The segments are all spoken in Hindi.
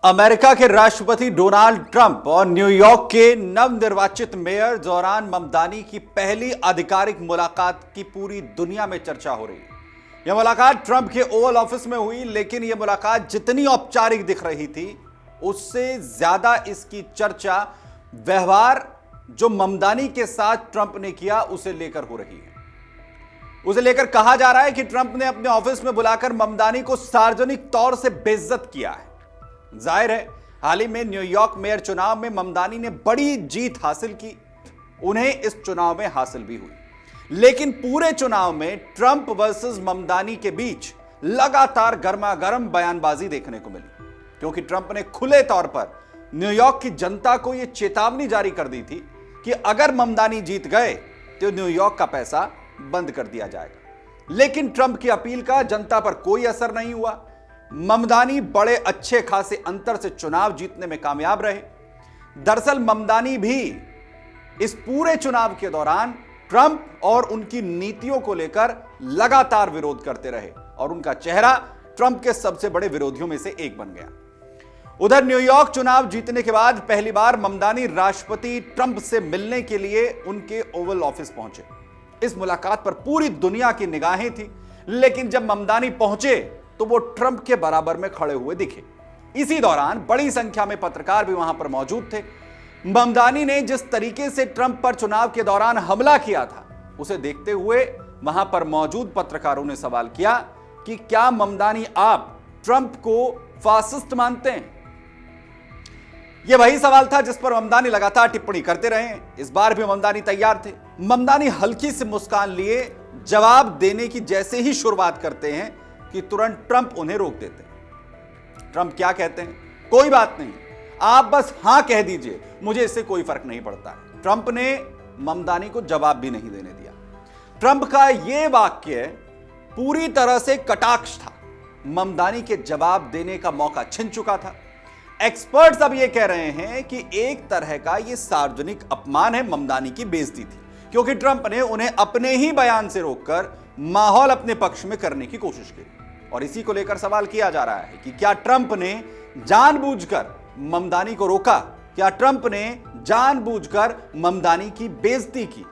अमेरिका के राष्ट्रपति डोनाल्ड ट्रंप और न्यूयॉर्क के नवनिर्वाचित मेयर जोरान ममदानी की पहली आधिकारिक मुलाकात की पूरी दुनिया में चर्चा हो रही है। यह मुलाकात ट्रंप के ओवल ऑफिस में हुई, लेकिन यह मुलाकात जितनी औपचारिक दिख रही थी, उससे ज्यादा इसकी चर्चा व्यवहार जो ममदानी के साथ ट्रंप ने किया उसे लेकर हो रही है। उसे लेकर कहा जा रहा है कि ट्रंप ने अपने ऑफिस में बुलाकर ममदानी को सार्वजनिक तौर से बेइज्जत किया है। जाहिर है, हाल ही में न्यूयॉर्क मेयर चुनाव में ममदानी ने बड़ी जीत हासिल की, उन्हें इस चुनाव में हासिल भी हुई। लेकिन पूरे चुनाव में ट्रंप वर्सेस ममदानी के बीच लगातार गर्मागर्म बयानबाजी देखने को मिली, क्योंकि ट्रंप ने खुले तौर पर न्यूयॉर्क की जनता को यह चेतावनी जारी कर दी थी कि अगर ममदानी जीत गए तो न्यूयॉर्क का पैसा बंद कर दिया जाएगा। लेकिन ट्रंप की अपील का जनता पर कोई असर नहीं हुआ। ममदानी बड़े अच्छे खासे अंतर से चुनाव जीतने में कामयाब रहे। दरअसल ममदानी भी इस पूरे चुनाव के दौरान ट्रंप और उनकी नीतियों को लेकर लगातार विरोध करते रहे और उनका चेहरा ट्रंप के सबसे बड़े विरोधियों में से एक बन गया। उधर न्यूयॉर्क चुनाव जीतने के बाद पहली बार ममदानी राष्ट्रपति ट्रंप से मिलने के लिए उनके ओवल ऑफिस पहुंचे। इस मुलाकात पर पूरी दुनिया की निगाहें थी, लेकिन जब ममदानी पहुंचे तो वो ट्रंप के बराबर में खड़े हुए दिखे। इसी दौरान बड़ी संख्या में पत्रकार भी वहां पर मौजूद थे। ममदानी ने जिस तरीके से ट्रंप पर चुनाव के दौरान हमला किया था, उसे देखते हुए वहां पर मौजूद पत्रकारों ने सवाल किया कि क्या ममदानी आप ट्रंप को फासिस्ट मानते हैं? यह वही सवाल था जिस पर ममदानी लगातार टिप्पणी करते रहे। इस बार भी ममदानी तैयार थे। ममदानी हल्की से मुस्कान लिए जवाब देने की जैसे ही शुरुआत करते हैं कि तुरंत ट्रंप उन्हें रोक देते हैं। ट्रंप क्या कहते हैं? कोई बात नहीं, आप बस हां कह दीजिए, मुझे इससे कोई फर्क नहीं पड़ता है। ट्रंप ने ममदानी को जवाब भी नहीं देने दिया। ट्रंप का यह वाक्य पूरी तरह से कटाक्ष था। ममदानी के जवाब देने का मौका छिन चुका था। एक्सपर्ट्स अब यह कह रहे हैं कि एक तरह का यह सार्वजनिक अपमान है, ममदानी की बेइज्जती थी, क्योंकि ट्रंप ने उन्हें अपने ही बयान से रोककर माहौल अपने पक्ष में करने की कोशिश की। और इसी को लेकर सवाल किया जा रहा है कि क्या ट्रंप ने जानबूझकर ममदानी को रोका? क्या ट्रंप ने जानबूझकर ममदानी की बेइज्जती की?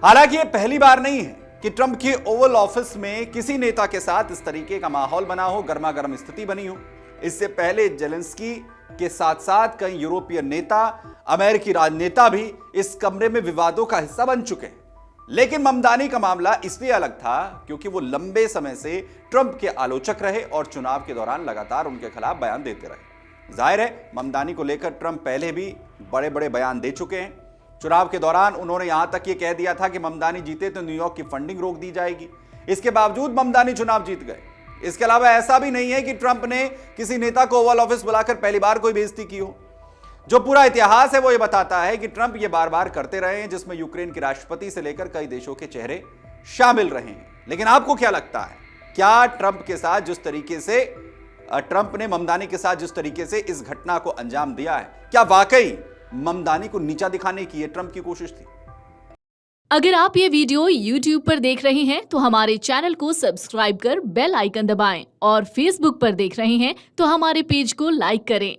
हालांकि यह पहली बार नहीं है कि ट्रंप के ओवल ऑफिस में किसी नेता के साथ इस तरीके का माहौल बना हो, गर्मागर्म स्थिति बनी हो। इससे पहले जेलेंस्की के साथ साथ कई यूरोपीय नेता, अमेरिकी राजनेता भी इस कमरे में विवादों का हिस्सा बन चुके हैं। लेकिन ममदानी का मामला इसलिए अलग था क्योंकि वो लंबे समय से ट्रंप के आलोचक रहे और चुनाव के दौरान लगातार उनके खिलाफ बयान देते रहे। जाहिर है, ममदानी को लेकर ट्रंप पहले भी बड़े बड़े बयान दे चुके हैं। चुनाव के दौरान उन्होंने यहां तक ये कह दिया था कि ममदानी जीते तो न्यूयॉर्क की फंडिंग रोक दी जाएगी। इसके बावजूद ममदानी चुनाव जीत गए। इसके अलावा ऐसा भी नहीं है कि ट्रंप ने किसी नेता को ओवल ऑफिस बुलाकर पहली बार कोई बेइज्जती की हो। जो पूरा इतिहास है वो ये बताता है कि ट्रंप ये बार बार करते रहे हैं, जिसमें यूक्रेन के राष्ट्रपति से लेकर कई देशों के चेहरे शामिल रहे हैं। लेकिन आपको क्या लगता है, क्या ट्रंप के साथ जिस तरीके से ट्रंप ने ममदानी के साथ जिस तरीके से इस घटना को अंजाम दिया है, क्या वाकई ममदानी को नीचा दिखाने की ट्रंप की कोशिश थी? अगर आप ये वीडियो YouTube पर देख रहे हैं तो हमारे चैनल को सब्सक्राइब कर बेल आइकन दबाएं और Facebook पर देख रहे हैं तो हमारे पेज को लाइक करें।